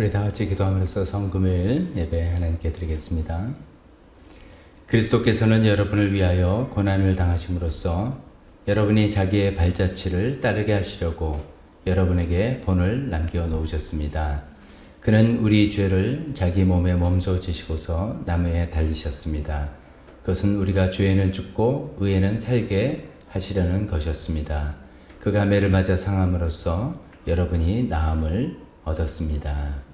우리 다 같이 기도함으로써 성금요일 예배 하나님께 드리겠습니다. 그리스도께서는 여러분을 위하여 고난을 당하심으로써 여러분이 자기의 발자취를 따르게 하시려고 여러분에게 본을 남겨 놓으셨습니다. 그는 우리 죄를 자기 몸에 몸소 지시고서 나무에 달리셨습니다. 그것은 우리가 죄에는 죽고 의에는 살게 하시려는 것이었습니다. 그가 매를 맞아 상함으로써 여러분이 나음을 얻었습니다.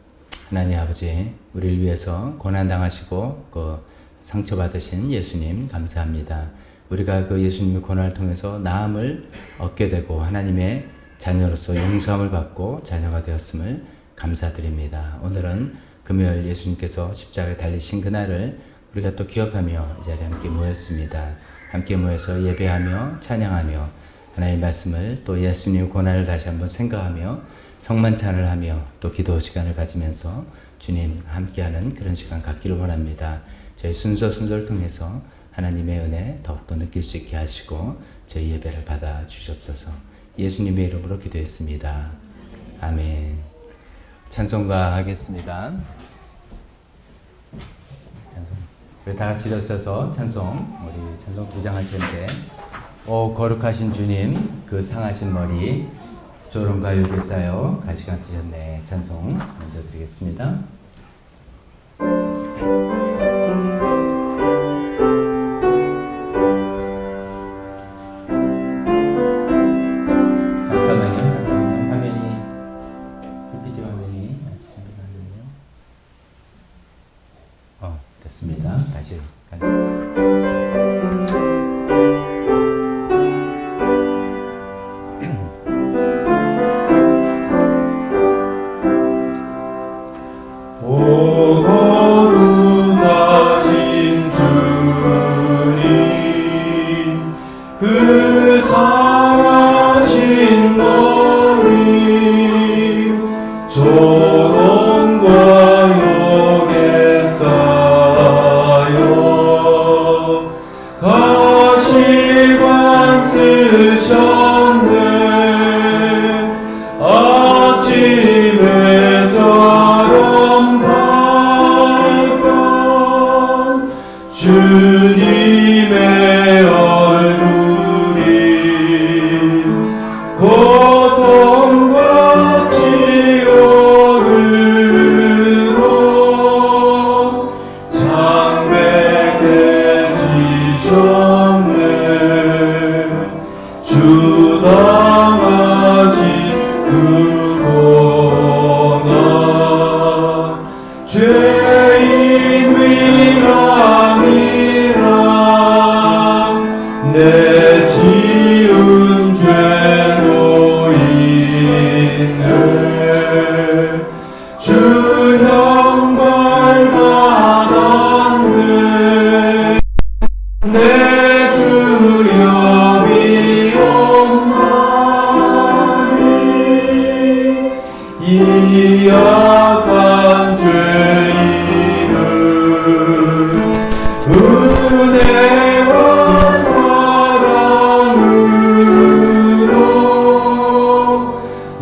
하나님 아버지, 우리를 위해서 고난당하시고 그 상처받으신 예수님 감사합니다. 우리가 그 예수님의 고난을 통해서 나음을 얻게 되고 하나님의 자녀로서 용서함을 받고 자녀가 되었음을 감사드립니다. 오늘은 금요일 예수님께서 십자가에 달리신 그날을 우리가 또 기억하며 이 자리에 함께 모였습니다. 함께 모여서 예배하며 찬양하며 하나님의 말씀을 또 예수님의 고난을 다시 한번 생각하며 성만찬을 하며 또 기도 시간을 가지면서 주님 함께하는 그런 시간 갖기를 원합니다. 저희 순서를 통해서 하나님의 은혜 더욱더 느낄 수 있게 하시고 저희 예배를 받아 주시옵소서. 예수님의 이름으로 기도했습니다. 아멘. 찬송가 하겠습니다. 우리 다 같이 일어서서 찬송, 우리 찬송 2장 할 텐데, 오 거룩하신 주님 그 상하신 머리 조롱과 욕에 쌓여 가시가 쓰셨네. 찬송 먼저 드리겠습니다. 잠깐만요. 화면이 PPT 화면이 아직 잠깐만요. 됐습니다. 다시 그 상하신 머리 조롱과 욕에 쌓여 가시관 쓰셨네. 아침에 저런 밝던 주님의 고통과 지옥으로 장백해지셨네. 주 당하신 그 고난 죄인 위함이라 내 지은 죄로 인해 주 형벌 받았네. 내 주여 미옵나니 이 악한 죄인을 은혜와 사랑으로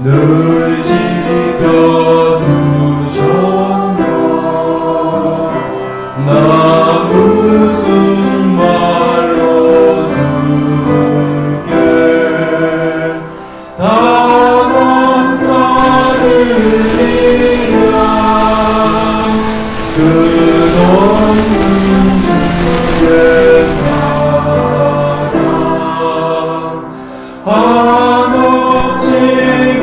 늘 지켜주셨네. 나 무슨 말로 주께 다 감사드리랴. 끝없는 주의 사랑 한없이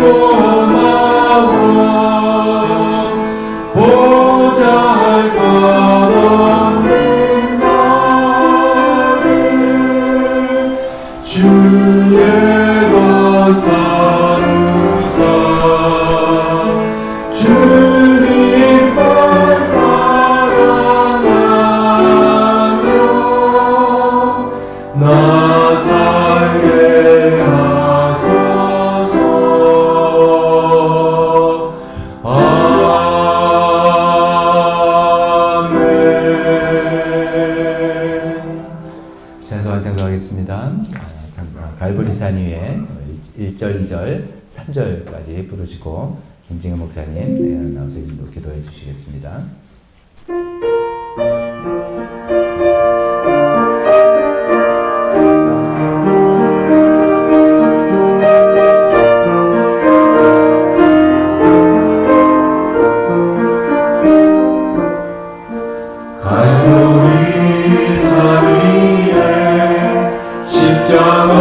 고마워. 보잘 것 없는 나를 주의 것 사루사 주님만 사랑하며 나 살게 하소서. 찬송하겠습니다. 갈보리산 위에 1절, 2절, 3절까지 부르시고 김진경 목사님 나와서 인도 기도해 주시겠습니다. 갈보리 산 위에 십자가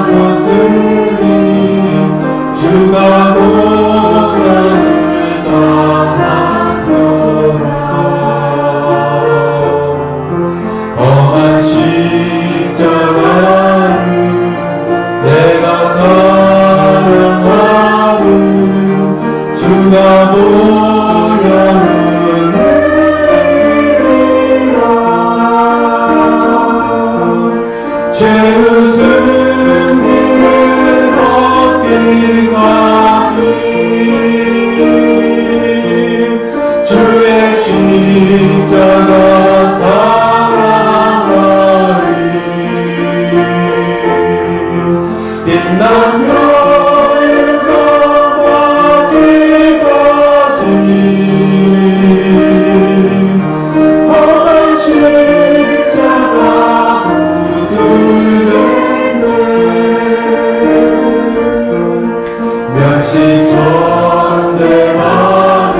섰으니 주가 고난을 당하더라. 험한 십자가를 내가 사랑하는 주가 보혈을 죄의 승리를 얻기까지 주의 십자가 사랑하리. 빛나며 어디까지 험한 십자가 면시전대받은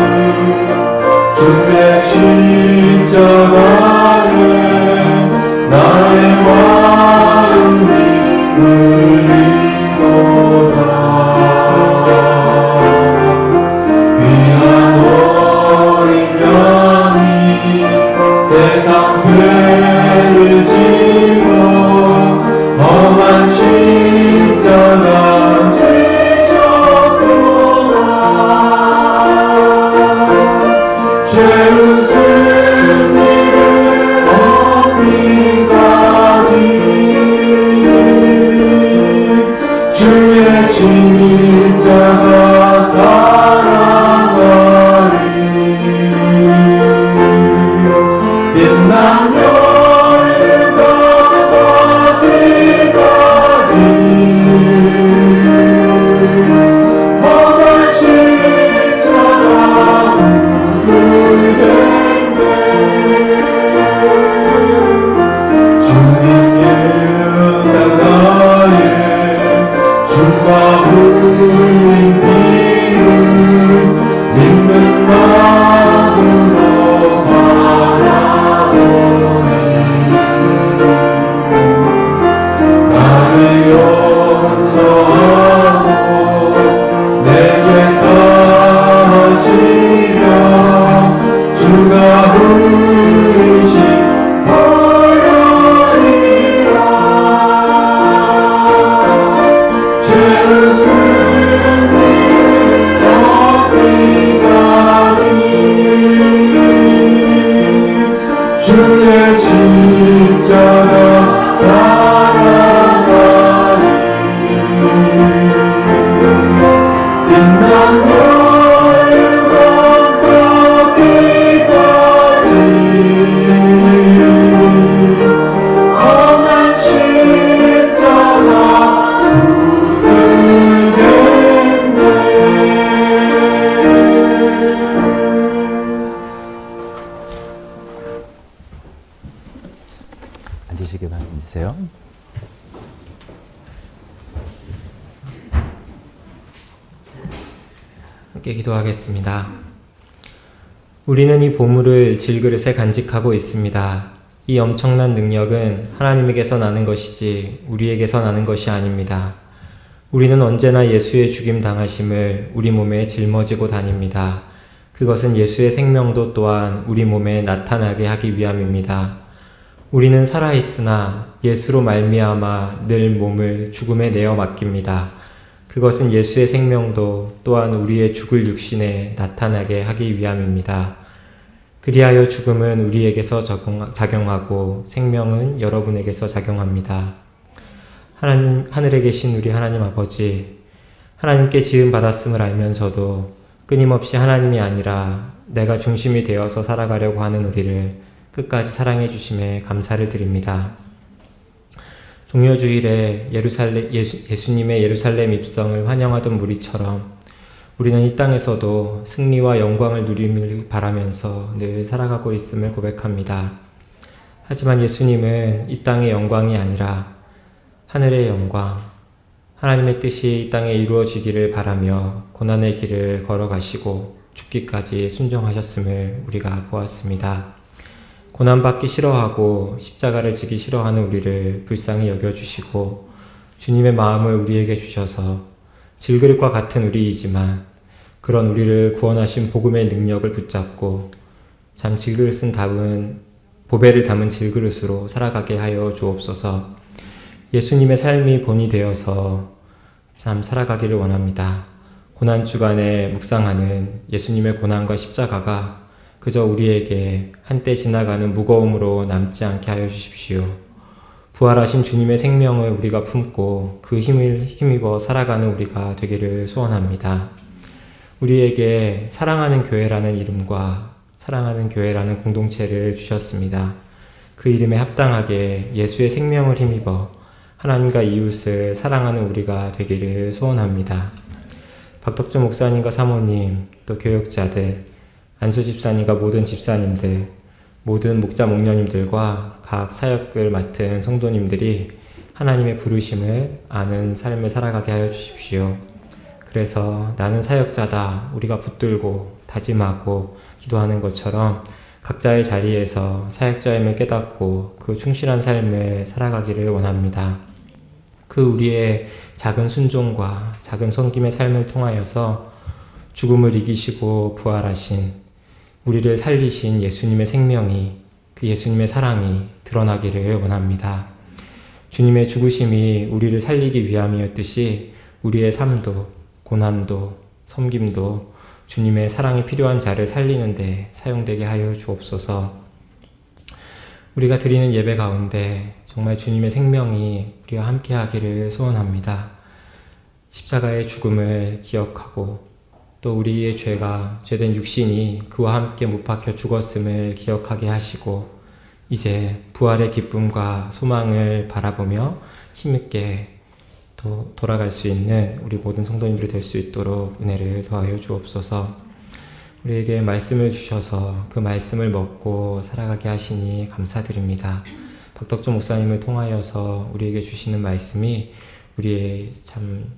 주의 십자가에 나의 마음이 울리도다. 귀한 어린 양이 세상 죄를 지고 험한 십자가 죄의 승리를 얻기까지 주의 십자가 사랑하리. 빛나며 어디까지 험한 십자가 주님의 나라에 주가 흘린 피를 믿는 마음으로 바라보니 나를 용서하고 내 죄 사하시려 주가 흘리신 보혈이라. 죄의 승리를 얻기까지 주의 십자가 사랑하리. 빛나며 앉으시기 바랍니다. 함께 기도하겠습니다. 우리는 이 보물을 질그릇에 간직하고 있습니다. 이 엄청난 능력은 하나님에게서 나는 것이지 우리에게서 나는 것이 아닙니다. 우리는 언제나 예수의 죽임 당하심을 우리 몸에 짊어지고 다닙니다. 그것은 예수의 생명도 또한 우리 몸에 나타나게 하기 위함입니다. 우리는 살아있으나 예수로 말미암아 늘 몸을 죽음에 내어 맡깁니다. 그것은 예수의 생명도 또한 우리의 죽을 육신에 나타나게 하기 위함입니다. 그리하여 죽음은 우리에게서 작용하고 생명은 여러분에게서 작용합니다. 하늘에 계신 우리 하나님 아버지, 하나님께 지음 받았음을 알면서도 끊임없이 하나님이 아니라 내가 중심이 되어서 살아가려고 하는 우리를 끝까지 사랑해 주심에 감사를 드립니다. 종려주일에 예수님의 예루살렘 입성을 환영하던 무리처럼 우리는 이 땅에서도 승리와 영광을 누리길 바라면서 늘 살아가고 있음을 고백합니다. 하지만 예수님은 이 땅의 영광이 아니라 하늘의 영광, 하나님의 뜻이 이 땅에 이루어지기를 바라며 고난의 길을 걸어가시고 죽기까지 순종하셨음을 우리가 보았습니다. 고난받기 싫어하고 십자가를 지기 싫어하는 우리를 불쌍히 여겨주시고 주님의 마음을 우리에게 주셔서 질그릇과 같은 우리이지만 그런 우리를 구원하신 복음의 능력을 붙잡고 참 질그릇은 담은 보배를 담은 질그릇으로 살아가게 하여 주옵소서. 예수님의 삶이 본이 되어서 참 살아가기를 원합니다. 고난 주간에 묵상하는 예수님의 고난과 십자가가 그저 우리에게 한때 지나가는 무거움으로 남지 않게 하여 주십시오. 부활하신 주님의 생명을 우리가 품고 그 힘을 힘입어 살아가는 우리가 되기를 소원합니다. 우리에게 사랑하는 교회라는 이름과 사랑하는 교회라는 공동체를 주셨습니다. 그 이름에 합당하게 예수의 생명을 힘입어 하나님과 이웃을 사랑하는 우리가 되기를 소원합니다. 박덕주 목사님과 사모님, 또 교역자들, 안수 집사님과 모든 집사님들, 모든 목자 목녀님들과 각 사역을 맡은 성도님들이 하나님의 부르심을 아는 삶을 살아가게 하여 주십시오. 그래서 나는 사역자다 우리가 붙들고 다짐하고 기도하는 것처럼 각자의 자리에서 사역자임을 깨닫고 그 충실한 삶을 살아가기를 원합니다. 그 우리의 작은 순종과 작은 섬김의 삶을 통하여서 죽음을 이기시고 부활하신 우리를 살리신 예수님의 생명이 그 예수님의 사랑이 드러나기를 원합니다. 주님의 죽으심이 우리를 살리기 위함이었듯이 우리의 삶도 고난도 섬김도 주님의 사랑이 필요한 자를 살리는데 사용되게 하여 주옵소서. 우리가 드리는 예배 가운데 정말 주님의 생명이 우리와 함께 하기를 소원합니다. 십자가의 죽음을 기억하고 또 우리의 죄된 육신이 그와 함께 못 박혀 죽었음을 기억하게 하시고 이제 부활의 기쁨과 소망을 바라보며 힘있게 또 돌아갈 수 있는 우리 모든 성도님들이 될 수 있도록 은혜를 더하여 주옵소서. 우리에게 말씀을 주셔서 그 말씀을 먹고 살아가게 하시니 감사드립니다. 박덕주 목사님을 통하여서 우리에게 주시는 말씀이 우리의 참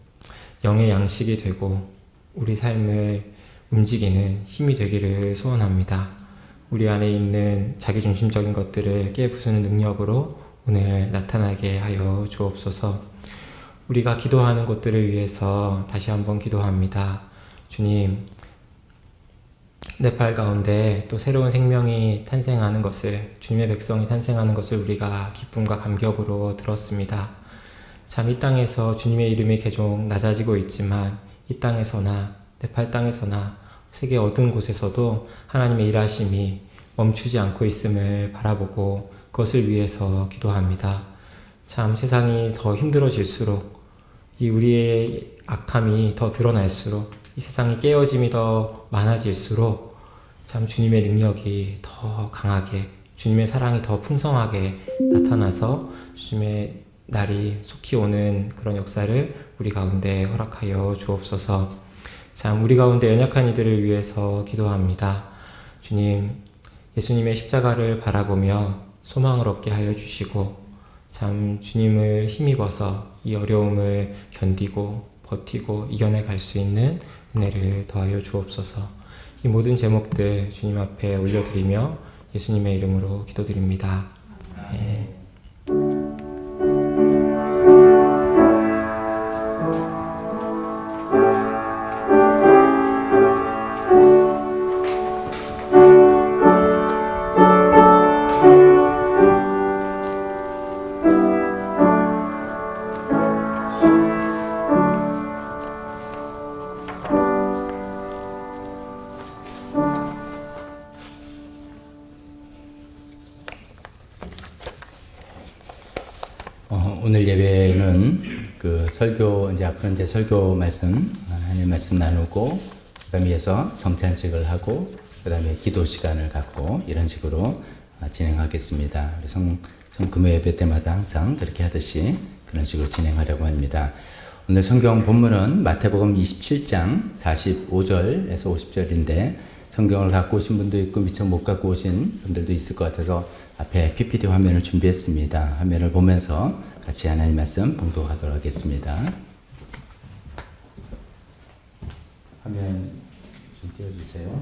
영의 양식이 되고 우리 삶을 움직이는 힘이 되기를 소원합니다. 우리 안에 있는 자기중심적인 것들을 깨부수는 능력으로 오늘 나타나게 하여 주옵소서. 우리가 기도하는 것들을 위해서 다시 한번 기도합니다. 주님, 네팔 가운데 또 새로운 생명이 탄생하는 것을, 주님의 백성이 탄생하는 것을 우리가 기쁨과 감격으로 들었습니다. 참 이 땅에서 주님의 이름이 계속 낮아지고 있지만 이 땅에서나 네팔 땅에서나 세계 어떤 곳에서도 하나님의 일하심이 멈추지 않고 있음을 바라보고 그것을 위해서 기도합니다. 참 세상이 더 힘들어질수록 이 우리의 악함이 더 드러날수록 이 세상의 깨어짐이 더 많아질수록 참 주님의 능력이 더 강하게 주님의 사랑이 더 풍성하게 나타나서 주님의 날이 속히 오는 그런 역사를 우리 가운데 허락하여 주옵소서. 참 우리 가운데 연약한 이들을 위해서 기도합니다. 주님, 예수님의 십자가를 바라보며 소망을 얻게 하여 주시고 참 주님을 힘입어서 이 어려움을 견디고 버티고 이겨내 갈 수 있는 은혜를 더하여 주옵소서. 이 모든 제목들 주님 앞에 올려드리며 예수님의 이름으로 기도드립니다. 아멘. 오늘 예배는 그 설교 이제 앞으로 이제 설교 말씀 하나님 말씀 나누고 그다음에 이어서 성찬식을 하고 그다음에 기도 시간을 갖고 이런 식으로 진행하겠습니다. 그래서 금요 예배 때마다 항상 그렇게 하듯이 그런 식으로 진행하려고 합니다. 오늘 성경 본문은 마태복음 27장 45절에서 50절인데 성경을 갖고 오신 분도 있고 미처 못 갖고 오신 분들도 있을 것 같아서 앞에 PPT 화면을 준비했습니다. 화면을 보면서 같이 하나님 말씀 봉독하도록 하겠습니다. 화면 좀 띄워주세요.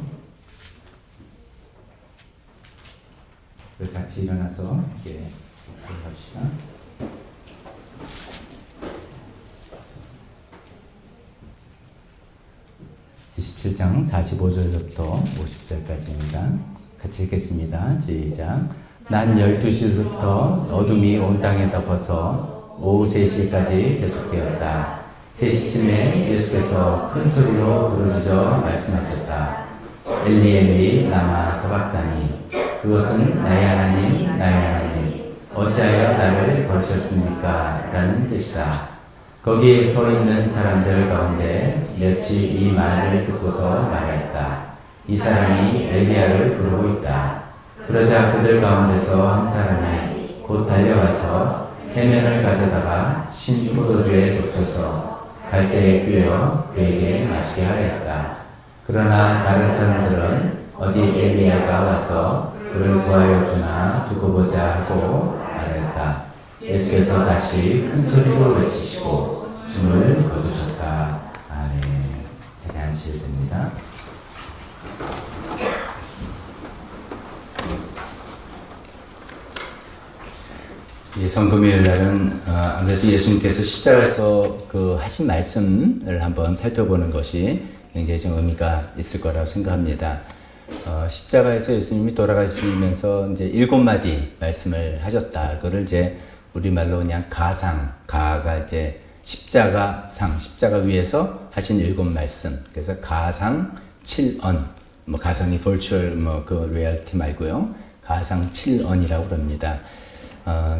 우리 같이 일어나서 이렇게 합시다. (27장 45절부터 50절까지입니다) 같이 읽겠습니다. 시작. 난 12시부터 어둠이 온 땅에 덮어서 오후 3시까지 계속되었다. 3시쯤에 예수께서 큰 소리로 부르짖어 말씀하셨다. 엘리 엘리 라마 사박다니. 그것은 나의 하나님 나의 하나님 어찌하여 나를 버리셨습니까? 라는 뜻이다. 거기에 서 있는 사람들 가운데 몇이 이 말을 듣고서 말했다. 이 사람이 엘리야를 부르고 있다. 그러자 그들 가운데서 한 사람이 곧 달려와서 해면을 가져다가 신 포도주에 적셔서 갈대에 꿰어 그에게 마시게 하였다. 그러나 다른 사람들은 어디 엘리야가 와서 그를 구하여 주나 두고 보자 하고 말했다. 예수께서 다시 큰 소리로 외치시고 숨을 거두셨다. 아멘. 자리 앉으셔야 됩니다. 이 성금요일 날은 아무래도 예수님께서 십자가에서 하신 말씀을 한번 살펴보는 것이 굉장히 좀 의미가 있을 거라고 생각합니다. 십자가에서 예수님이 돌아가시면서 이제 7마디 말씀을 하셨다. 그걸 이제 우리말로 그냥 가가 이제 십자가 위에서 하신 7말씀. 그래서 가상 7언. 가상이 virtual 리얼티 말고요. 가상 7언이라고 그럽니다.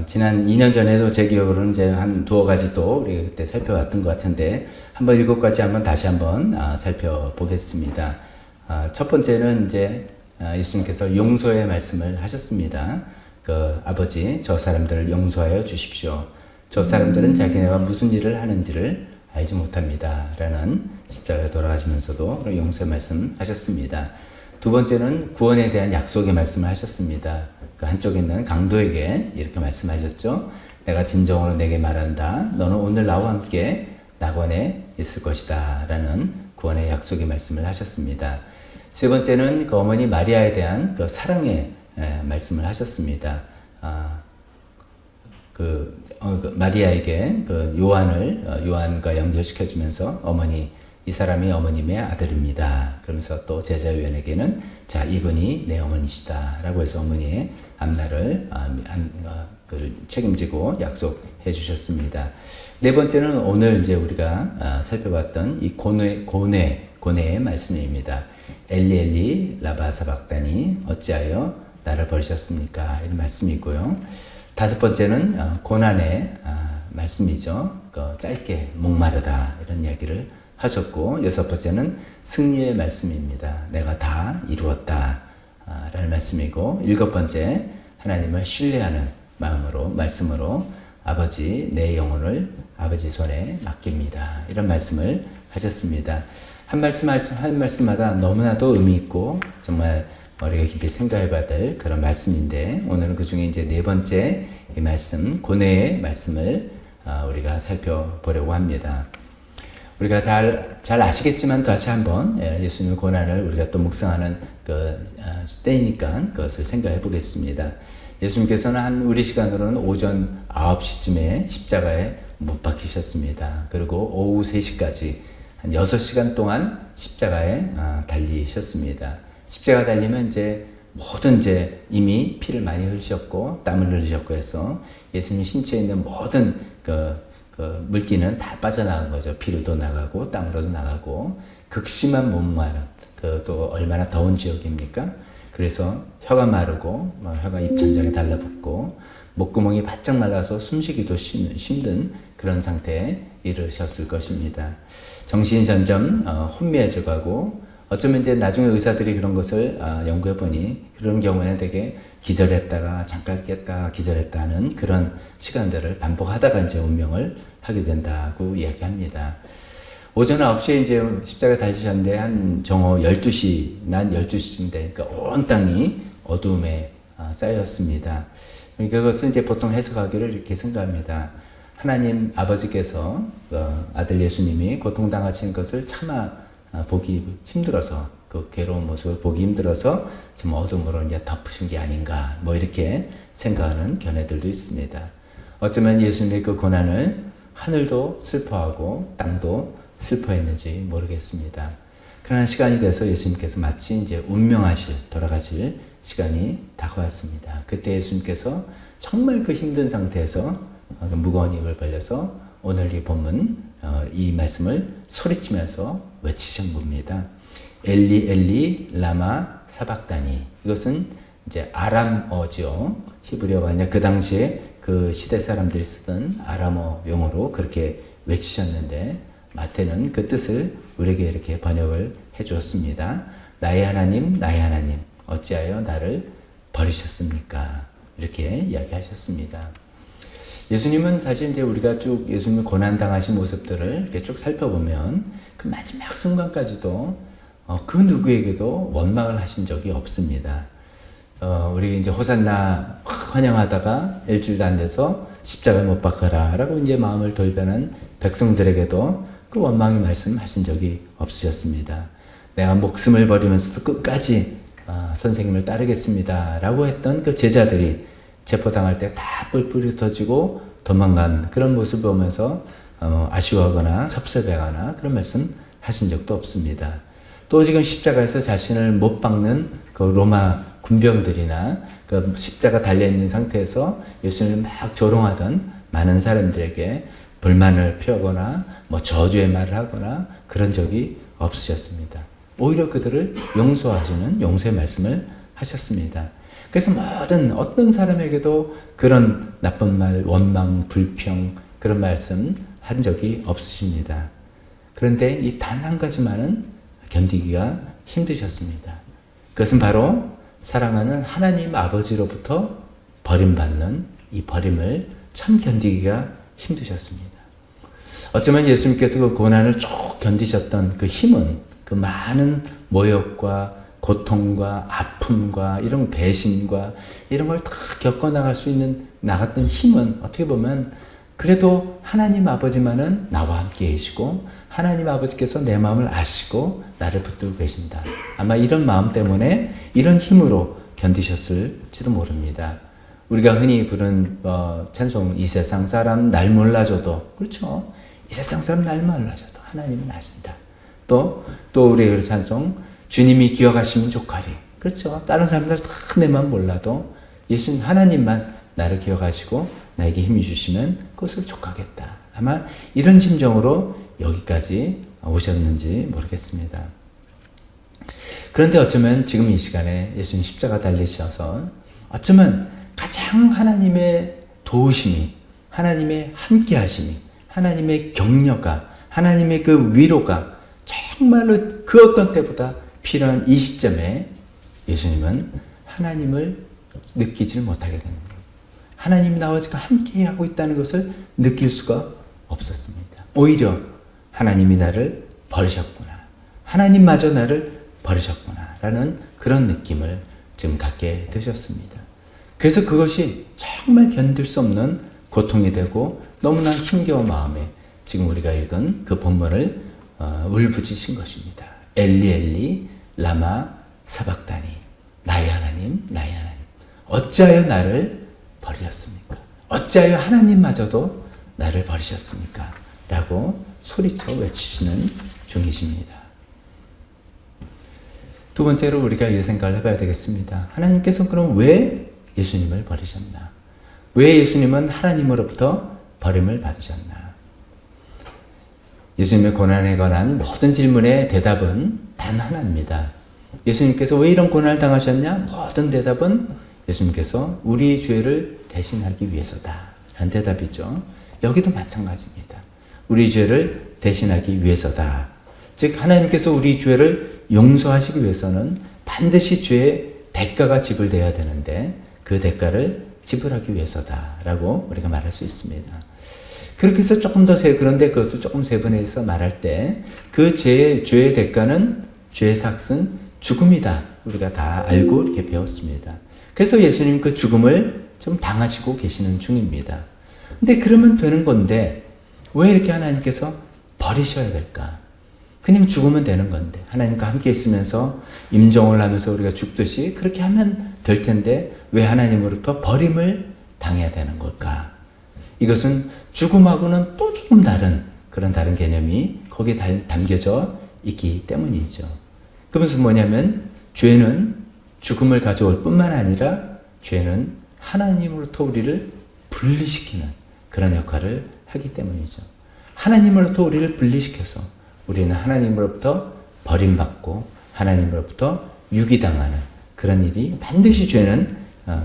지난 2년 전에도 제 기억으로는 이제 한 두어 가지 또 우리가 그때 살펴봤던 것 같은데 한번 7가지 한번 다시 한번 살펴보겠습니다. 첫 번째는 이제 예수님께서 용서의 말씀을 하셨습니다. 아버지, 저 사람들을 용서하여 주십시오. 저 사람들은 자기네가 무슨 일을 하는지를 알지 못합니다. 라는 십자가에 돌아가시면서도 용서의 말씀 하셨습니다. 두 번째는 구원에 대한 약속의 말씀을 하셨습니다. 한쪽에 있는 강도에게 이렇게 말씀하셨죠. 내가 진정으로 내게 말한다. 너는 오늘 나와 함께 낙원에 있을 것이다. 라는 구원의 약속의 말씀을 하셨습니다. 세 번째는 어머니 마리아에 대한 사랑의 말씀을 하셨습니다. 마리아에게 요한과 연결시켜주면서 이 사람이 어머님의 아들입니다. 그러면서 또 제자요한에게는 자, 이분이 내 어머니시다. 라고 해서 어머니의 앞날을 책임지고 약속해 주셨습니다. 네 번째는 오늘 이제 우리가 살펴봤던 이 고뇌의 말씀입니다. 엘리 엘리 라마 사박다니 어찌하여 나를 버리셨습니까? 이런 말씀이고요. 다섯 번째는 고난의 말씀이죠. 짧게 목마르다 이런 이야기를 하셨고, 여섯 번째는 승리의 말씀입니다. 내가 다 이루었다 라는 말씀이고, 일곱 번째 하나님을 신뢰하는 말씀으로 아버지 내 영혼을 아버지 손에 맡깁니다. 이런 말씀을 하셨습니다. 한 말씀마다 너무나도 의미 있고 정말 우리가 깊이 생각해봐야 될 그런 말씀인데, 오늘은 그 중에 이제 네 번째 이 말씀, 고뇌의 말씀을 우리가 살펴보려고 합니다. 우리가 잘 아시겠지만 다시 한번 예수님의 고난을 우리가 또 묵상하는 때이니까 그것을 생각해 보겠습니다. 예수님께서는 한 우리 시간으로는 오전 9시쯤에 십자가에 못 박히셨습니다. 그리고 오후 3시까지 한 6시간 동안 십자가에 달리셨습니다. 십자가 달리면 모든 이미 피를 많이 흘리셨고 땀을 흘리셨고 해서 예수님 신체에 있는 모든 물기는 다 빠져나간 거죠. 피로도 나가고 땀으로도 나가고, 극심한 목마름, 또 얼마나 더운 지역입니까? 그래서 혀가 마르고 혀가 입천장에 달라붙고 목구멍이 바짝 말라서 숨쉬기도 힘든 그런 상태에 이르셨을 것입니다. 정신이 점점 혼미해져 가고, 어쩌면 나중에 의사들이 그런 것을 연구해 보니 그런 경우에는 되게 기절했다가 잠깐 깼다가 기절했다 하는 그런 시간들을 반복하다가 운명을 하게 된다고 이야기합니다. 오전 9시에 이제 십자가 달리셨는데 한 정오 12시, 낮 12시쯤 되니까 온 땅이 어두움에 쌓였습니다. 그러니까 그것은 이제 보통 해석하기를 이렇게 생각합니다. 하나님 아버지께서 아들 예수님이 고통당하시는 것을 차마 보기 힘들어서, 그 괴로운 모습을 보기 힘들어서 좀 어둠으로 이제 덮으신 게 아닌가, 뭐 이렇게 생각하는 견해들도 있습니다. 어쩌면 예수님의 그 고난을 하늘도 슬퍼하고 땅도 슬퍼했는지 모르겠습니다. 그러나 시간이 돼서 예수님께서 마치 이제 돌아가실 시간이 다가왔습니다. 그때 예수님께서 정말 그 힘든 상태에서 무거운 입을 벌려서 오늘 이 본문 이 말씀을 소리치면서 외치신 겁니다. 엘리 엘리 라마 사박다니. 이것은 이제 아람어죠. 히브리어가 아니라 그 당시에 그 시대 사람들이 쓰던 아람어 용어로 그렇게 외치셨는데, 마태는 그 뜻을 우리에게 이렇게 번역을 해 주었습니다. 나의 하나님, 어찌하여 나를 버리셨습니까? 이렇게 이야기하셨습니다. 예수님은 사실 이제 우리가 쭉 예수님의 고난당하신 모습들을 이렇게 쭉 살펴보면 그 마지막 순간까지도 그 누구에게도 원망을 하신 적이 없습니다. 우리 이제 호산나 환영하다가 일주일도 안 돼서 십자가에 못 박아라 라고 이제 마음을 돌변한 백성들에게도 그 원망의 말씀하신 적이 없으셨습니다. 내가 목숨을 버리면서도 끝까지 선생님을 따르겠습니다 라고 했던 그 제자들이 체포당할 때 다 뿔뿔이 흩어지고 도망간 그런 모습을 보면서 아쉬워하거나 섭섭해하거나 그런 말씀 하신 적도 없습니다. 또 지금 십자가에서 자신을 못 박는 그 로마 군병들이나 그 십자가 달려있는 상태에서 예수님을 막 조롱하던 많은 사람들에게 불만을 피우거나 뭐 저주의 말을 하거나 그런 적이 없으셨습니다. 오히려 그들을 용서하시는 용서의 말씀을 하셨습니다. 그래서 모든 어떤 사람에게도 그런 나쁜 말, 원망, 불평 그런 말씀 한 적이 없으십니다. 그런데 이 단 한 가지만은 견디기가 힘드셨습니다. 그것은 바로 사랑하는 하나님 아버지로부터 버림받는 이 버림을 참 견디기가 힘드셨습니다. 어쩌면 예수님께서 그 고난을 쭉 견디셨던 그 힘은 그 많은 모욕과 고통과 아픔과 이런 배신과 이런 걸 다 겪어나갈 수 있는 나갔던 힘은 어떻게 보면 그래도 하나님 아버지만은 나와 함께 계시고 하나님 아버지께서 내 마음을 아시고 나를 붙들고 계신다. 아마 이런 마음 때문에 이런 힘으로 견디셨을지도 모릅니다. 우리가 흔히 부른 찬송 이 세상 사람 날 몰라줘도, 그렇죠. 이 세상 사람 날 몰라줘도 하나님은 아신다. 또 우리의 그 찬송 주님이 기억하시면 좋가리. 그렇죠. 다른 사람들 다 내 마음 몰라도 예수님 하나님만 나를 기억하시고 나에게 힘이 주시면 그것을 족하겠다. 아마 이런 심정으로 여기까지 오셨는지 모르겠습니다. 그런데 어쩌면 지금 이 시간에 예수님 십자가 달리셔서 어쩌면 가장 하나님의 도우심이, 하나님의 함께하심이, 하나님의 격려가, 하나님의 그 위로가 정말로 그 어떤 때보다 필요한 이 시점에 예수님은 하나님을 느끼지 못하게 됩니다. 하나님이 나와 지금 함께하고 있다는 것을 느낄 수가 없었습니다. 오히려 하나님이 나를 버리셨구나. 하나님마저 나를 버리셨구나. 라는 그런 느낌을 지금 갖게 되셨습니다. 그래서 그것이 정말 견딜 수 없는 고통이 되고 너무나 힘겨운 마음에 지금 우리가 읽은 그 본문을 울부짖으신 것입니다. 엘리 엘리 라마 사박다니. 나의 하나님, 어찌하여 나를 버리셨습니까? 어찌하여 하나님마저도 나를 버리셨습니까? 라고 소리쳐 외치시는 중이십니다. 두 번째로 우리가 이 생각을 해봐야 되겠습니다. 하나님께서 그럼 왜 예수님을 버리셨나? 왜 예수님은 하나님으로부터 버림을 받으셨나? 예수님의 고난에 관한 모든 질문의 대답은 단 하나입니다. 예수님께서 왜 이런 고난을 당하셨냐? 모든 대답은 예수님께서 우리 죄를 대신하기 위해서다 라는 대답이죠. 여기도 마찬가지입니다. 우리 죄를 대신하기 위해서다. 즉 하나님께서 우리 죄를 용서하시기 위해서는 반드시 죄의 대가가 지불되어야 되는데 그 대가를 지불하기 위해서다 라고 우리가 말할 수 있습니다. 그렇게 해서 조금 더 그런데 그것을 조금 세분해서 말할 때 그 죄의 대가는 죄의 삭은 죽음이다. 우리가 다 알고 이렇게 배웠습니다. 그래서 예수님 그 죽음을 좀 당하시고 계시는 중입니다. 근데 그러면 되는 건데 왜 이렇게 하나님께서 버리셔야 될까? 그냥 죽으면 되는 건데 하나님과 함께 있으면서 임종을 하면서 우리가 죽듯이 그렇게 하면 될 텐데 왜 하나님으로부터 버림을 당해야 되는 걸까? 이것은 죽음하고는 또 조금 다른 그런 다른 개념이 거기에 담겨져 있기 때문이죠. 그러면서 뭐냐면 죄는 죽음을 가져올 뿐만 아니라 죄는 하나님으로부터 우리를 분리시키는 그런 역할을 하기 때문이죠. 하나님으로부터 우리를 분리시켜서 우리는 하나님으로부터 버림받고 하나님으로부터 유기당하는 그런 일이 반드시 죄는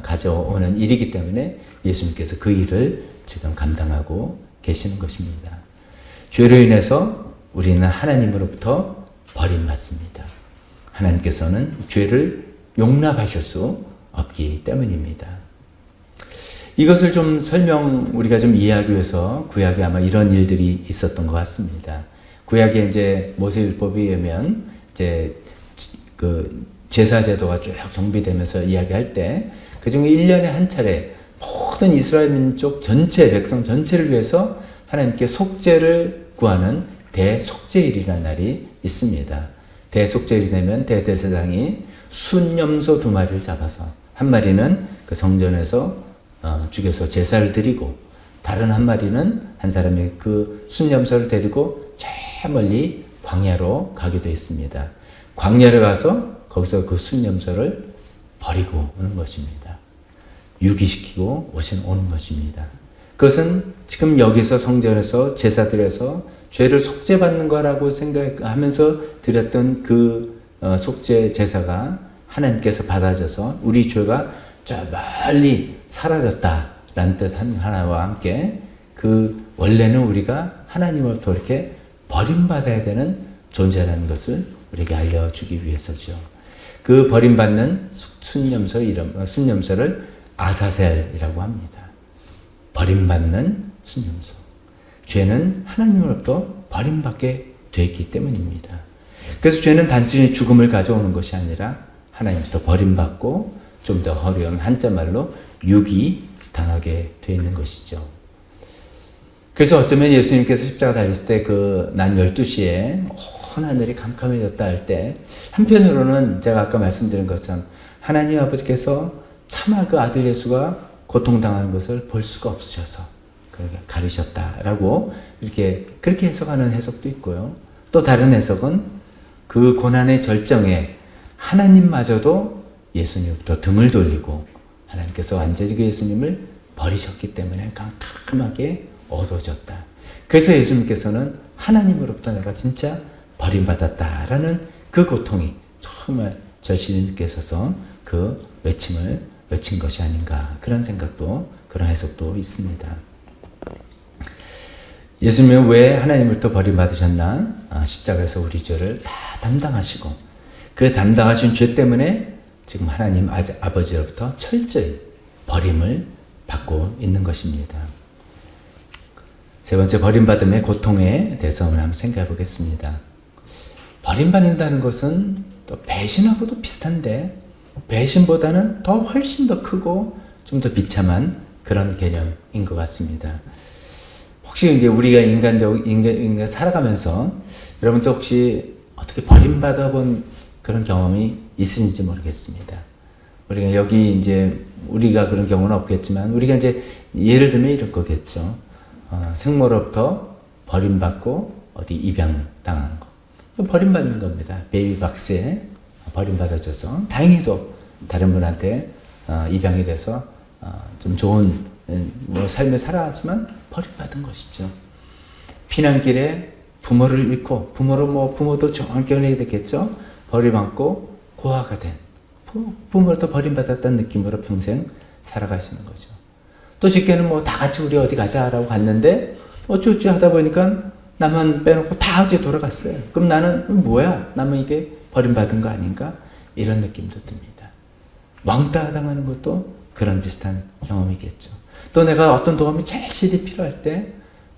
가져오는 일이기 때문에 예수님께서 그 일을 지금 감당하고 계시는 것입니다. 죄로 인해서 우리는 하나님으로부터 버림받습니다. 하나님께서는 죄를 용납하실 수 없기 때문입니다. 이것을 좀 우리가 좀 이해하기 위해서 구약에 아마 이런 일들이 있었던 것 같습니다. 구약에 이제 모세율법에 의하면 이제 그 제사 제도가 쭉 정비되면서 이야기할 때 그중에 1년에 한 차례 모든 이스라엘 민족 전체 백성 전체를 위해서 하나님께 속죄를 구하는 대속죄일이라는 날이 있습니다. 대속죄일이 되면 대제사장이 순염소 2마리를 잡아서 한 마리는 그 성전에서 죽여서 제사를 드리고 다른 한 마리는 한 사람이 그 순염소를 데리고 저 멀리 광야로 가게 되어 있습니다. 광야를 가서 거기서 그 순염소를 버리고 오는 것입니다. 유기시키고 오는 것입니다. 그것은 지금 여기서 성전에서 제사 드려서 죄를 속죄받는 거라고 생각하면서 드렸던 그 속죄 제사가 하나님께서 받아져서 우리 죄가 저 멀리 사라졌다라는 뜻 하나와 함께 그 원래는 우리가 하나님으로부터 이렇게 버림받아야 되는 존재라는 것을 우리에게 알려주기 위해서죠. 그 버림받는 순염소를 아사셀이라고 합니다. 버림받는 순염소. 죄는 하나님으로부터 버림받게 되어 있기 때문입니다. 그래서 죄는 단순히 죽음을 가져오는 것이 아니라 하나님부터 버림받고 좀 더 어려운 한자말로 유기당하게 되어 있는 것이죠. 그래서 어쩌면 예수님께서 십자가 달리실 때 그 낮 12시에 온 하늘이 캄캄해졌다 할 때 한편으로는 제가 아까 말씀드린 것처럼 하나님 아버지께서 차마 그 아들 예수가 고통당하는 것을 볼 수가 없으셔서 가리셨다라고 그렇게 해석하는 해석도 있고요. 또 다른 해석은 그 고난의 절정에 하나님마저도 예수님부터 등을 돌리고 하나님께서 완전히 그 예수님을 버리셨기 때문에 깜깜하게 어두워졌다. 그래서 예수님께서는 하나님으로부터 내가 진짜 버림받았다라는 그 고통이 정말 절실히 느껴져서 그 외침을 외친 것이 아닌가 그런 생각도 그런 해석도 있습니다. 예수님은 왜 하나님으로부터 버림받으셨나? 십자가에서 우리 죄를 다 담당하시고 그 담당하신 죄 때문에 지금 하나님 아버지로부터 철저히 버림을 받고 있는 것입니다. 세 번째 버림받음의 고통에 대해서 한번 생각해 보겠습니다. 버림받는다는 것은 또 배신하고도 비슷한데 배신보다는 더 훨씬 더 크고 좀 더 비참한 그런 개념인 것 같습니다. 혹시 이제 우리가 인간 살아가면서 여러분도 혹시 어떻게 버림받아 본 그런 경험이 있으신지 모르겠습니다. 우리가 여기 이제 우리가 그런 경우는 없겠지만 우리가 이제 예를 들면 이런 거겠죠. 생모로부터 버림받고 어디 입양당한 거. 버림받는 겁니다. 베이비박스에 버림받아져서 다행히도 다른 분한테 입양이 돼서 좀 좋은 삶을 살아야지만 버림받은 것이죠. 피난길에 부모를 잃고 부모도 좋은 결혼이 됐겠죠. 버림받고 고아가 된 부모로부터 버림받았다는 느낌으로 평생 살아가시는 거죠. 또 쉽게는 다 같이 우리 어디 가자라고 갔는데 어쩌지 하다 보니까 나만 빼놓고 다 어제 돌아갔어요. 그럼 나는 뭐야? 나만 이게 버림받은 거 아닌가? 이런 느낌도 듭니다. 왕따 당하는 것도 그런 비슷한 경험이겠죠. 또 내가 어떤 도움이 제일 필요할 때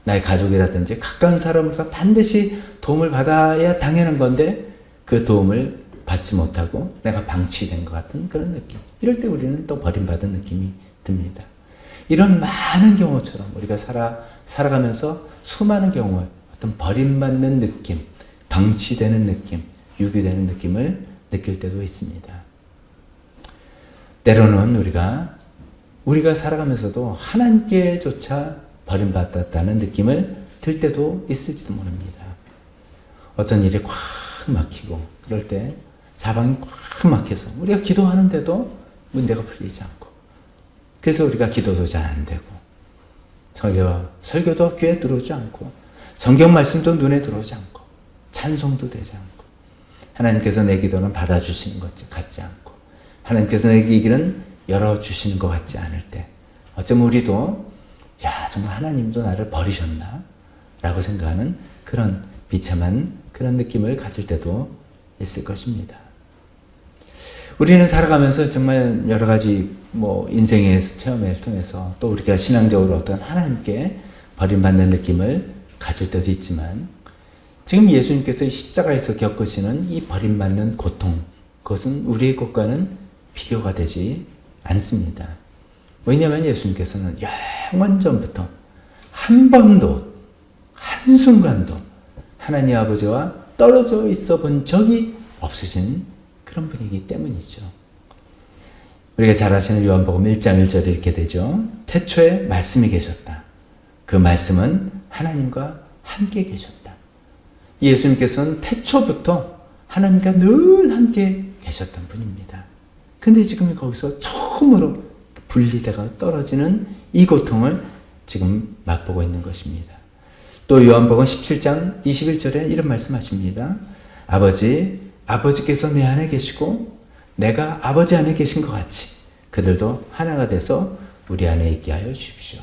나의 가족이라든지 가까운 사람으로서 반드시 도움을 받아야 당연한 건데 그 도움을 받지 못하고 내가 방치된 것 같은 그런 느낌. 이럴 때 우리는 또 버림받은 느낌이 듭니다. 이런 많은 경우처럼 우리가 살아가면서 수많은 경우 어떤 버림받는 느낌, 방치되는 느낌, 유기되는 느낌을 느낄 때도 있습니다. 때로는 우리가 살아가면서도 하나님께조차 버림받았다는 느낌을 들 때도 있을지도 모릅니다. 어떤 일이 꽉 막히고 그럴 때 사방이 꽉 막혀서 우리가 기도하는데도 문제가 풀리지 않고 그래서 우리가 기도도 잘 안 되고 설교도 귀에 들어오지 않고 성경 말씀도 눈에 들어오지 않고 찬송도 되지 않고 하나님께서 내 기도는 받아주시는 것 같지 않고 하나님께서 내 길은 열어주시는 것 같지 않을 때 어쩌면 우리도 정말 하나님도 나를 버리셨나? 라고 생각하는 그런 비참한 그런 느낌을 가질 때도 있을 것입니다. 우리는 살아가면서 정말 여러 가지 인생의 체험을 통해서 또 우리가 신앙적으로 어떤 하나님께 버림받는 느낌을 가질 때도 있지만 지금 예수님께서 십자가에서 겪으시는 이 버림받는 고통 그것은 우리의 것과는 비교가 되지 않습니다. 왜냐하면 예수님께서는 영원 전부터 한 번도 한순간도 하나님 아버지와 떨어져 있어 본 적이 없으신 그런 분이기 때문이죠. 우리가 잘 아시는 요한복음 1장 1절에 이렇게 되죠. 태초에 말씀이 계셨다. 그 말씀은 하나님과 함께 계셨다. 예수님께서는 태초부터 하나님과 늘 함께 계셨던 분입니다. 근데 지금 거기서 처음으로 분리되가 떨어지는 이 고통을 지금 맛보고 있는 것입니다. 또 요한복음 17장 21절에 이런 말씀하십니다. 아버지께서 내 안에 계시고 내가 아버지 안에 계신 것 같이 그들도 하나가 돼서 우리 안에 있게 하여 주십시오.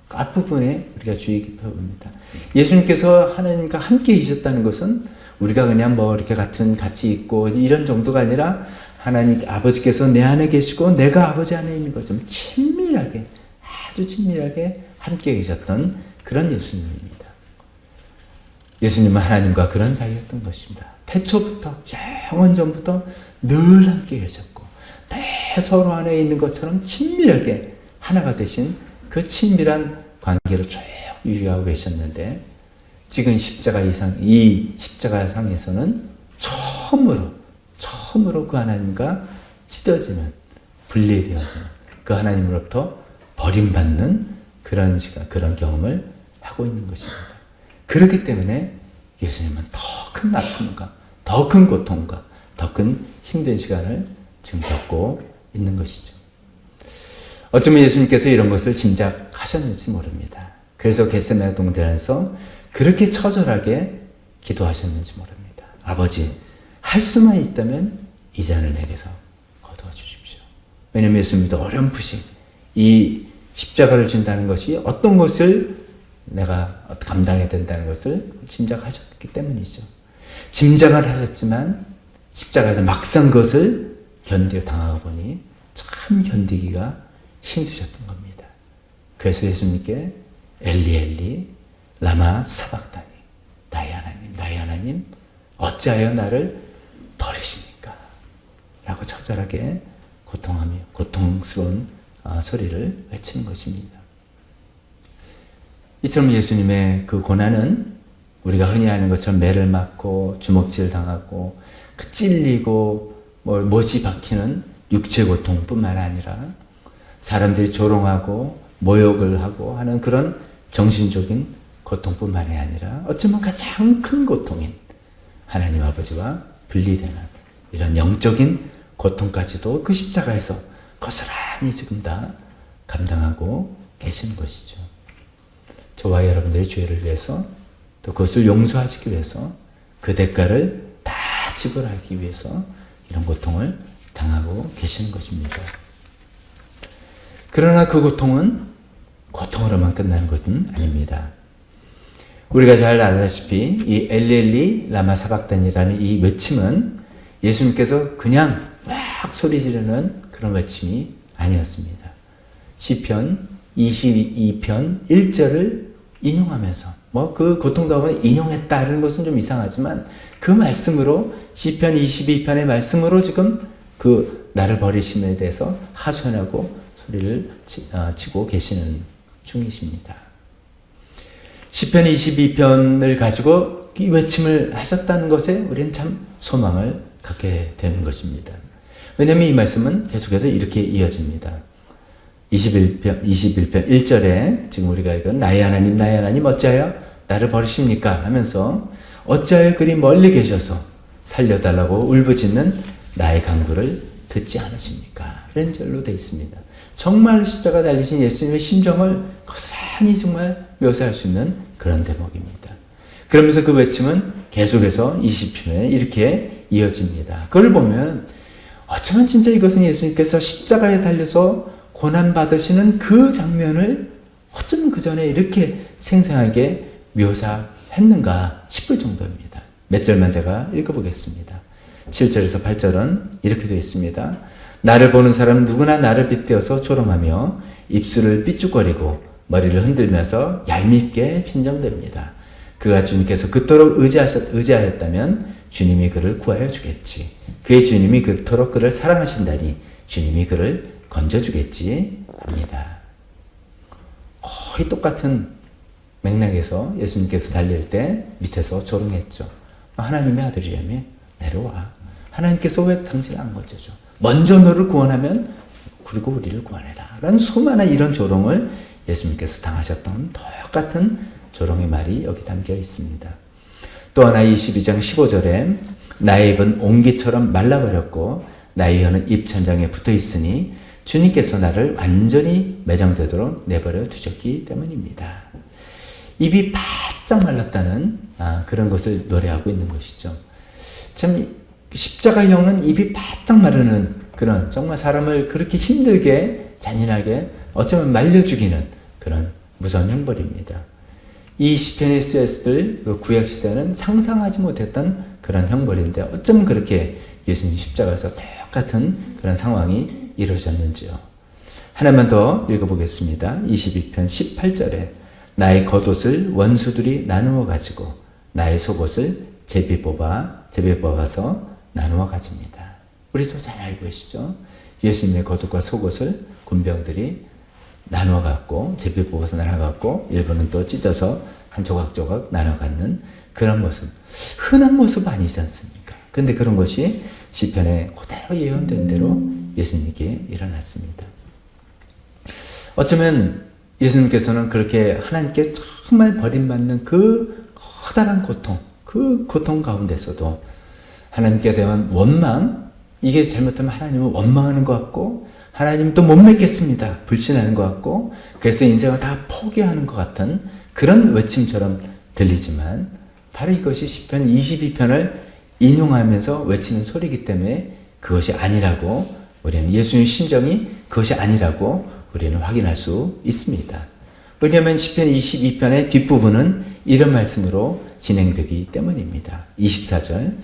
앞부분에 우리가 주의 깊게 봅니다. 예수님께서 하나님과 함께 계셨다는 것은 우리가 그냥 이렇게 같이 있고 이런 정도가 아니라 하나님 아버지께서 내 안에 계시고 내가 아버지 안에 있는 것처럼 친밀하게 아주 친밀하게 함께 계셨던 그런 예수님입니다. 예수님은 하나님과 그런 사이였던 것입니다. 태초부터 영원 전부터 늘 함께 계셨고 서로 안에 있는 것처럼 친밀하게 하나가 되신 그 친밀한 관계를 쭉 유지하고 계셨는데 지금 이 십자가상에서는 처음으로 그 하나님과 찢어지는 분리되어지는 그 하나님으로부터 버림받는 그런 경험을 하고 있는 것입니다. 그렇기 때문에 예수님은 더 큰 아픔과 더 큰 고통과 더 큰 힘든 시간을 지금 겪고 있는 것이죠. 어쩌면 예수님께서 이런 것을 짐작하셨는지 모릅니다. 그래서 겟세마네 동산에서 그렇게 처절하게 기도하셨는지 모릅니다. 아버지, 할 수만 있다면 이 잔을 내게서 거두어 주십시오. 왜냐하면 예수님도 어렴풋이 이 십자가를 진다는 것이 어떤 것을 내가 감당해야 된다는 것을 짐작하셨기 때문이죠. 짐작을 하셨지만 십자가에서 막상 그것을 당하고 보니 참 견디기가 힘드셨던 겁니다. 그래서 예수님께 엘리 엘리 라마 사박다니 나의 하나님 어찌하여 나를 버리십니까? 라고 처절하게 고통스러운 소리를 외치는 것입니다. 이처럼 예수님의 그 고난은 우리가 흔히 아는 것처럼 매를 맞고 주먹질 당하고 찔리고 못이 박히는 육체 고통뿐만 아니라 사람들이 조롱하고 모욕을 하고 하는 그런 정신적인 고통뿐만이 아니라 어쩌면 가장 큰 고통인 하나님 아버지와 분리되는 이런 영적인 고통까지도 그 십자가에서 고스란히 지금 다 감당하고 계시는 것이죠. 저와 여러분들의 죄를 위해서 또 그것을 용서하시기 위해서 그 대가를 다 지불하기 위해서 이런 고통을 당하고 계시는 것입니다. 그러나 그 고통은 고통으로만 끝나는 것은 아닙니다. 우리가 잘 알다시피 이 엘리 라마 사박단이라는 이 외침은 예수님께서 그냥 막 소리 지르는 그런 외침이 아니었습니다. 시편 22편 1절을 인용하면서 그 고통 가운데 인용했다는 것은 좀 이상하지만 그 말씀으로 시편 22편의 말씀으로 지금 그 나를 버리심에 대해서 하소연하고 소리를 치고 계시는 중이십니다. 시편 22편을 가지고 이 외침을 하셨다는 것에 우리는 참 소망을 갖게 되는 것입니다. 왜냐하면 이 말씀은 계속해서 이렇게 이어집니다. 21편 1절에 지금 우리가 읽은 나의 하나님 어찌하여 나를 버리십니까? 하면서 어찌하여 그리 멀리 계셔서 살려달라고 울부짖는 나의 간구를 듣지 않으십니까? 이런 절로 되어 있습니다. 정말 십자가 달리신 예수님의 심정을 고스란히 정말 묘사할 수 있는 그런 대목입니다. 그러면서 그 외침은 계속해서 20편에 이렇게 이어집니다. 그걸 보면 어쩌면 진짜 이것은 예수님께서 십자가에 달려서 고난받으시는 그 장면을 어쩌면 그 전에 이렇게 생생하게 묘사했는가 싶을 정도입니다. 몇 절만 제가 읽어보겠습니다. 7절에서 8절은 이렇게 되어 있습니다. 나를 보는 사람은 누구나 나를 빗대어서 조롱하며 입술을 삐죽거리고 머리를 흔들면서 얄밉게 빈정댑니다. 그가 주님께서 그토록 의지하였다면 주님이 그를 구하여 주겠지. 그의 주님이 그토록 그를 사랑하신다니 주님이 그를 건져주겠지 합니다. 거의 똑같은 맥락에서 예수님께서 달릴 때 밑에서 조롱했죠. 하나님의 아들이라며 내려와. 하나님께서 왜 당신을 안 건져줘? 먼저 너를 구원하면 그리고 우리를 구원해라. 라는 수많은 이런 조롱을 예수님께서 당하셨던 똑같은 조롱의 말이 여기 담겨 있습니다. 또 하나 22장 15절에 나의 입은 옹기처럼 말라버렸고 나의 혀는 입천장에 붙어 있으니 주님께서 나를 완전히 매장되도록 내버려 두셨기 때문입니다. 입이 바짝 말랐다는 그런 것을 노래하고 있는 것이죠. 참 십자가형은 입이 바짝 마르는 그런 정말 사람을 그렇게 힘들게 잔인하게 어쩌면 말려 죽이는 그런 무서운 형벌입니다. 이 시편에 쓰였을 그 구약 시대는 상상하지 못했던 그런 형벌인데 어쩌면 그렇게 예수님 십자가에서 똑같은 그런 상황이 이루어졌는지요. 하나만 더 읽어보겠습니다. 22편 18절에 나의 겉옷을 원수들이 나누어 가지고 나의 속옷을 제비 뽑아서 나누어 가집니다. 우리도 잘 알고 계시죠? 예수님의 겉옷과 속옷을 군병들이 나누어 갖고 제비 뽑아서 나눠 갖고 일부는 또 찢어서 한 조각조각 나눠 갖는 그런 모습, 흔한 모습 아니지 않습니까? 근데 그런 것이 시편에 그대로 예언된 대로 예수님께 일어났습니다. 어쩌면 예수님께서는 그렇게 하나님께 정말 버림받는 그 커다란 고통, 그 고통 가운데서도 하나님께 대한 원망, 이게 잘못하면 하나님을 원망하는 것 같고 하나님 또 못 믿겠습니다. 불신하는 것 같고 그래서 인생을 다 포기하는 것 같은 그런 외침처럼 들리지만 바로 이것이 시편 22편을 인용하면서 외치는 소리이기 때문에 그것이 아니라고 우리는 예수님 심정이 그것이 아니라고 우리는 확인할 수 있습니다. 왜냐하면 시편 22편의 뒷부분은 이런 말씀으로 진행되기 때문입니다. 24절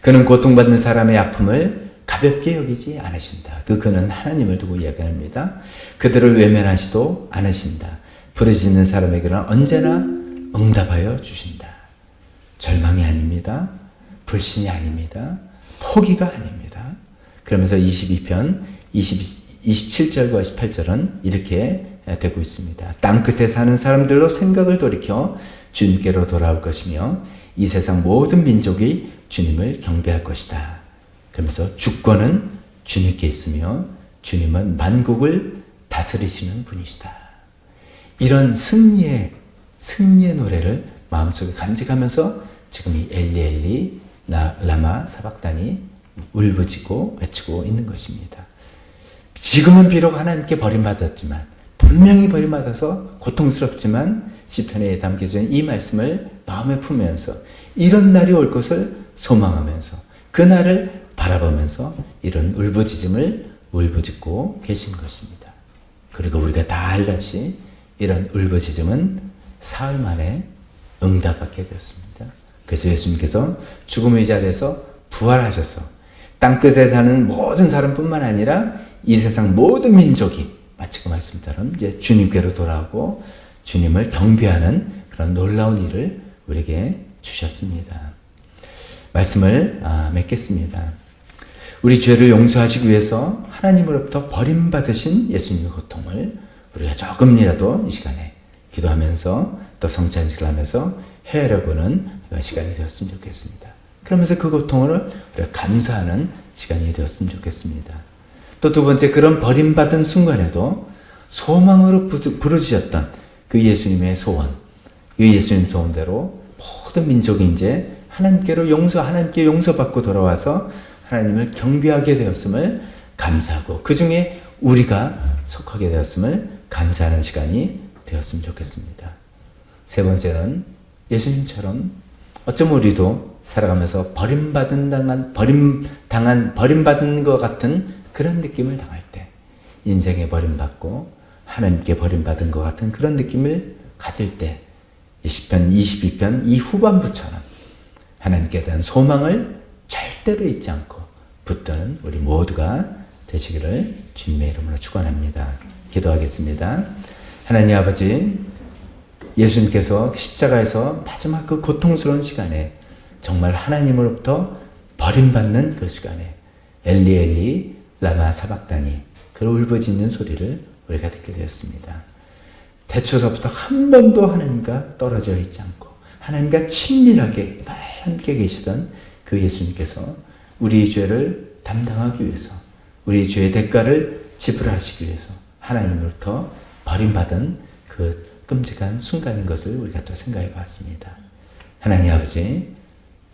그는 고통받는 사람의 아픔을 가볍게 여기지 않으신다. 그는 하나님을 두고 이야기합니다. 그들을 외면하지도 않으신다. 부르짖는 사람에게는 언제나 응답하여 주신다. 절망이 아닙니다. 불신이 아닙니다. 포기가 아닙니다. 그러면서 22편 27절과 28절은 이렇게 되고 있습니다. 땅끝에 사는 사람들로 생각을 돌이켜 주님께로 돌아올 것이며 이 세상 모든 민족이 주님을 경배할 것이다. 그러면서 주권은 주님께 있으며 주님은 만국을 다스리시는 분이시다. 이런 승리의 노래를 마음속에 간직하면서 지금 이 엘리 엘리 라마 사박단이 울부짖고 외치고 있는 것입니다. 지금은 비록 하나님께 버림받았지만 분명히 버림받아서 고통스럽지만 시편에 담겨져 있는 이 말씀을 마음에 품으면서 이런 날이 올 것을 소망하면서 그 날을 바라보면서 이런 울부짖음을 울부짖고 계신 것입니다. 그리고 우리가 다 알다시 이런 울부짖음은 사흘 만에 응답받게 되었습니다. 그래서 예수님께서 죽음의 자리에서 부활하셔서 땅끝에 사는 모든 사람뿐만 아니라 이 세상 모든 민족이 마치 그 말씀처럼 이제 주님께로 돌아오고 주님을 경배하는 그런 놀라운 일을 우리에게 주셨습니다. 말씀을 맺겠습니다. 우리 죄를 용서하시기 위해서 하나님으로부터 버림받으신 예수님의 고통을 우리가 조금이라도 이 시간에 기도하면서 또 성찬식을 하면서 헤아려보는 시간이 되었으면 좋겠습니다. 그러면서 그 고통을 우리가 감사하는 시간이 되었으면 좋겠습니다. 또 두 번째, 그런 버림받은 순간에도 소망으로 부르짖었던 그 예수님의 소원, 이 예수님 소원대로 모든 민족이 이제 하나님께 용서받고 돌아와서 하나님을 경배하게 되었음을 감사하고 그 중에 우리가 속하게 되었음을 감사하는 시간이 되었으면 좋겠습니다. 세 번째는 예수님처럼 어쩌면 우리도 살아가면서 버림받은 것 같은 그런 느낌을 당할 때, 인생에 버림받고 하나님께 버림받은 것 같은 그런 느낌을 가질 때, 이 시편 22편 이 후반부처럼 하나님께 대한 소망을 절대로 잊지 않고 붙드는 우리 모두가 되시기를 주님의 이름으로 축원합니다. 기도하겠습니다. 하나님 아버지, 예수님께서 십자가에서 마지막 그 고통스러운 시간에 정말 하나님으로부터 버림받는 그 시간에 엘리 엘리 라마 사박다니 그 울부짖는 소리를 우리가 듣게 되었습니다. 태초서부터 한 번도 하나님과 떨어져 있지 않고 하나님과 친밀하게 함께 계시던 그 예수님께서 우리의 죄를 담당하기 위해서, 우리의 죄의 대가를 지불하시기 위해서 하나님으로부터 버림받은 그 끔찍한 순간인 것을 우리가 또 생각해 봤습니다. 하나님 아버지,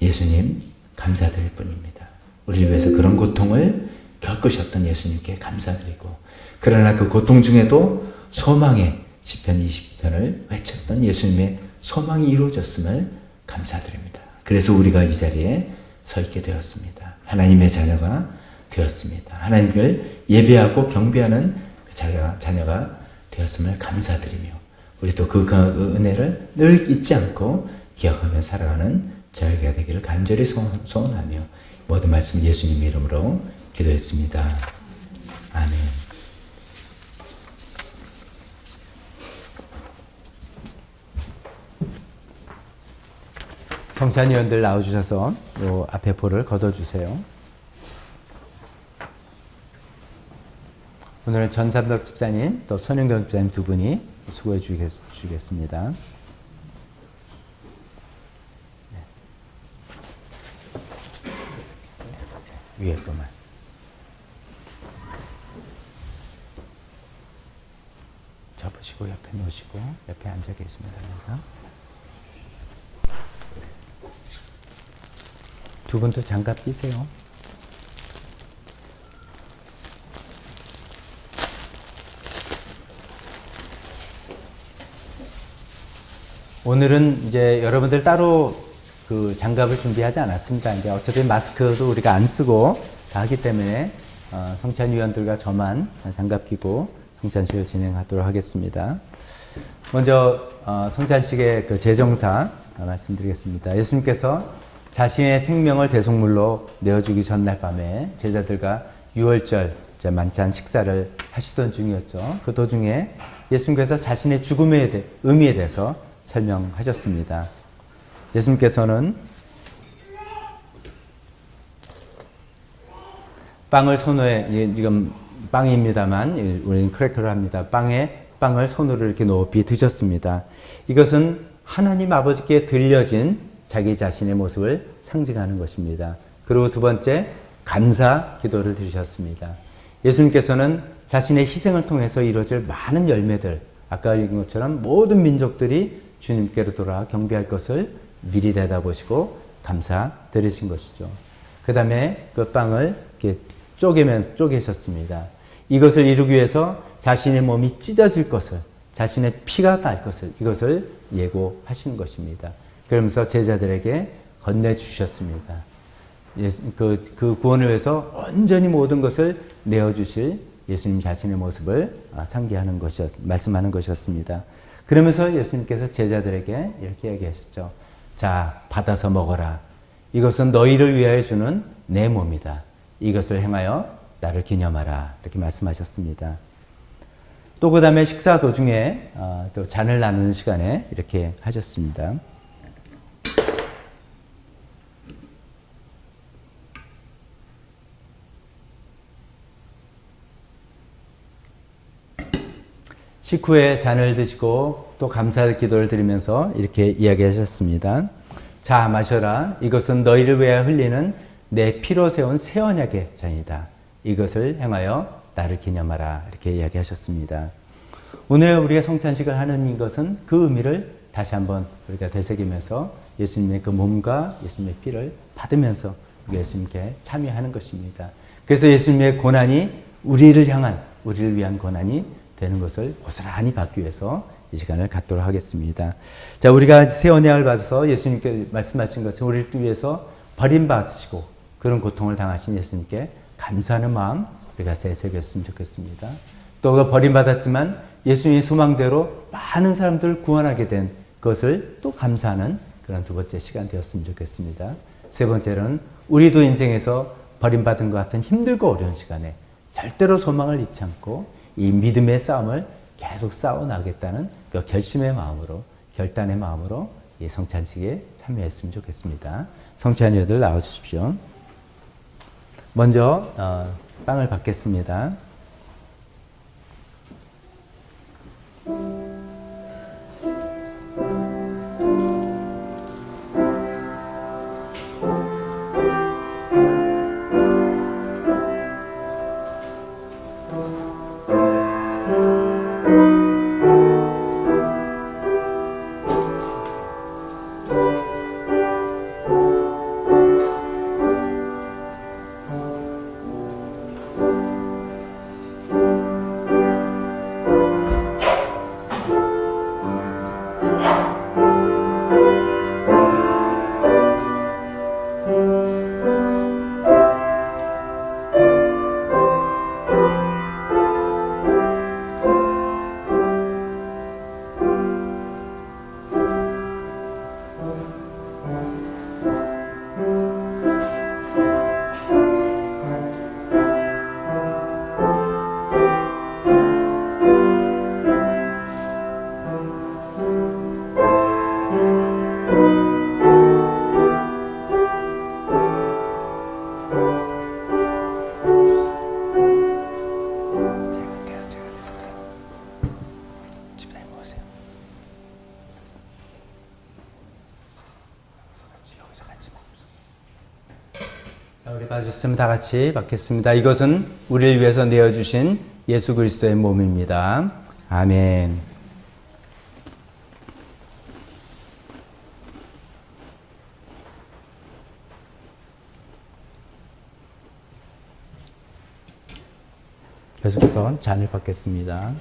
예수님 감사드릴 뿐입니다. 우리를 위해서 그런 고통을 겪으셨던 예수님께 감사드리고, 그러나 그 고통 중에도 소망의 시편 20편을 외쳤던 예수님의 소망이 이루어졌음을 감사드립니다. 그래서 우리가 이 자리에 서 있게 되었습니다. 하나님의 자녀가 되었습니다. 하나님을 예배하고 경배하는 자녀가 되었음을 감사드리며, 우리도 그 은혜를 늘 잊지 않고 기억하며 살아가는 저희가 되기를 간절히 소원하며 모든 말씀 예수님의 이름으로 기도했습니다. 아멘. 성찬위원들 나와주셔서 요 앞에 볼을 걷어주세요. 오늘은 전삼덕 집사님 또 손영경 집사님 두 분이 수고해 주시겠습니다. 위에 거만. 접으시고 옆에 놓으시고 옆에 앉아 계시면 됩니다. 두 분도 장갑 끼세요. 오늘은 이제 여러분들 따로 그 장갑을 준비하지 않았습니다. 이제 어차피 마스크도 우리가 안 쓰고 다 하기 때문에 성찬위원들과 저만 장갑 끼고 성찬식을 진행하도록 하겠습니다. 먼저 성찬식의 그 제정사 말씀드리겠습니다. 예수님께서 자신의 생명을 대속물로 내어주기 전날 밤에 제자들과 유월절 만찬 식사를 하시던 중이었죠. 그 도중에 예수님께서 자신의 죽음의 의미에 대해서 설명하셨습니다. 예수님께서는 빵을 손에, 지금 빵입니다만 우리는 크래커를 합니다. 빵을 손으로 이렇게 높이 드셨습니다. 이것은 하나님 아버지께 들려진 자기 자신의 모습을 상징하는 것입니다. 그리고 두 번째, 감사 기도를 드리셨습니다. 예수님께서는 자신의 희생을 통해서 이루어질 많은 열매들, 아까 얘기한 것처럼 모든 민족들이 주님께로 돌아와 경배할 것을 미리 내다보시고 감사드리신 것이죠. 그 다음에 그 빵을 이렇게 쪼개셨습니다. 이것을 이루기 위해서 자신의 몸이 찢어질 것을, 자신의 피가 날 것을, 이것을 예고하신 것입니다. 그러면서 제자들에게 건네주셨습니다. 그 구원을 위해서 온전히 모든 것을 내어주실 예수님 자신의 모습을 상기하는 말씀하는 것이었습니다. 그러면서 예수님께서 제자들에게 이렇게 얘기하셨죠. 자, 받아서 먹어라. 이것은 너희를 위하여 주는 내 몸이다. 이것을 행하여 나를 기념하라. 이렇게 말씀하셨습니다. 또 그 다음에 식사 도중에 또 잔을 나누는 시간에 이렇게 하셨습니다. 식후에 잔을 드시고 또 감사 기도를 드리면서 이렇게 이야기하셨습니다. 자, 마셔라. 이것은 너희를 위하여 흘리는 내 피로 세운 새 언약의 잔이다. 이것을 행하여 나를 기념하라. 이렇게 이야기하셨습니다. 오늘 우리가 성찬식을 하는 것은 그 의미를 다시 한번 우리가 되새기면서 예수님의 그 몸과 예수님의 피를 받으면서 예수님께 참여하는 것입니다. 그래서 예수님의 고난이 우리를 위한 고난이 되는 것을 고스란히 받기 위해서 이 시간을 갖도록 하겠습니다. 자, 우리가 새 언약을 받아서 예수님께 말씀하신 것처럼 우리를 위해서 버림받으시고 그런 고통을 당하신 예수님께 감사하는 마음 우리가 되새겼으면 좋겠습니다. 또 그 버림받았지만 예수님의 소망대로 많은 사람들을 구원하게 된 것을 또 감사하는 그런 두 번째 시간 되었으면 좋겠습니다. 세 번째로는 우리도 인생에서 버림받은 것 같은 힘들고 어려운 시간에 절대로 소망을 잃지 않고 이 믿음의 싸움을 계속 싸워나가겠다는 그 결심의 마음으로, 결단의 마음으로 이 성찬식에 참여했으면 좋겠습니다. 성찬이들 나와주십시오. 먼저 빵을 받겠습니다. 우리 봐주셨으면 다 같이 받겠습니다. 이것은 우리를 위해서 내어주신 예수 그리스도의 몸입니다. 아멘. 계속해서 잔을 받겠습니다.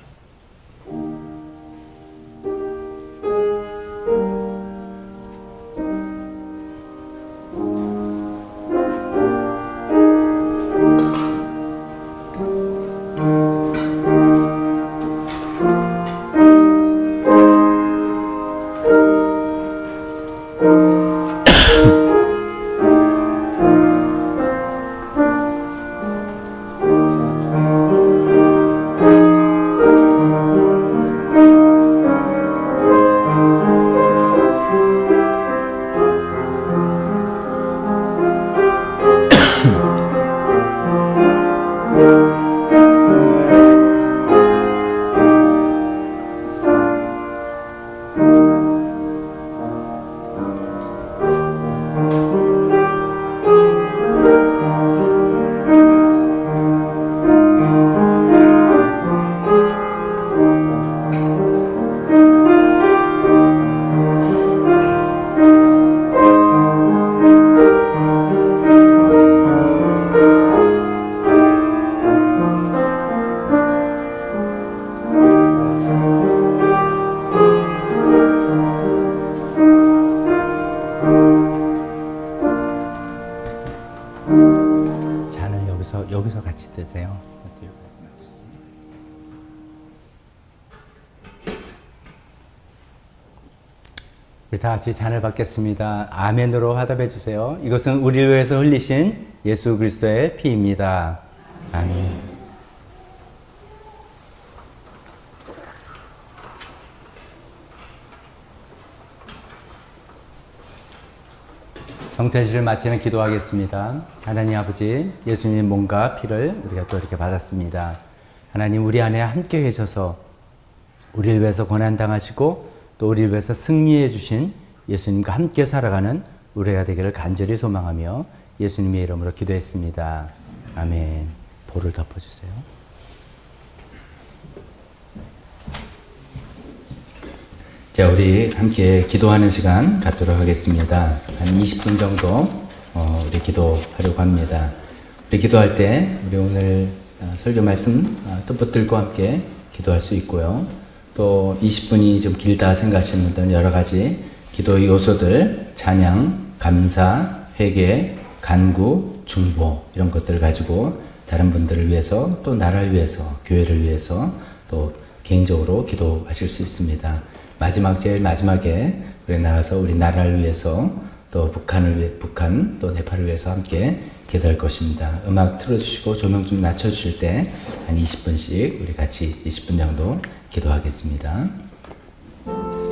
여기서 같이 드세요. 우리 다 같이 잔을 받겠습니다. 아멘으로 화답해 주세요. 이것은 우리를 위해서 흘리신 예수 그리스도의 피입니다. 아멘. 성탄절을 마치는 기도하겠습니다. 하나님 아버지, 예수님의 몸과 피를 우리가 또 이렇게 받았습니다. 하나님 우리 안에 함께 계셔서 우리를 위해서 고난당하시고 또 우리를 위해서 승리해 주신 예수님과 함께 살아가는 우리가 되기를 간절히 소망하며 예수님의 이름으로 기도했습니다. 아멘. 볼을 덮어주세요. 자, 우리 함께 기도하는 시간 갖도록 하겠습니다. 한 20분 정도 우리 기도하려고 합니다. 우리 기도할 때 우리 오늘 설교 말씀 또 붙들고 함께 기도할 수 있고요. 또 20분이 좀 길다 생각하시는 분들은 여러 가지 기도 요소들, 찬양, 감사, 회개, 간구, 중보 이런 것들을 가지고 다른 분들을 위해서 또 나라를 위해서 교회를 위해서 또 개인적으로 기도하실 수 있습니다. 제일 마지막에 우리 나가서 우리 나라를 위해서 또 북한 또 네팔을 위해서 함께 기도할 것입니다. 음악 틀어주시고 조명 좀 낮춰주실 때 한 20분씩 우리 같이 20분 정도 기도하겠습니다.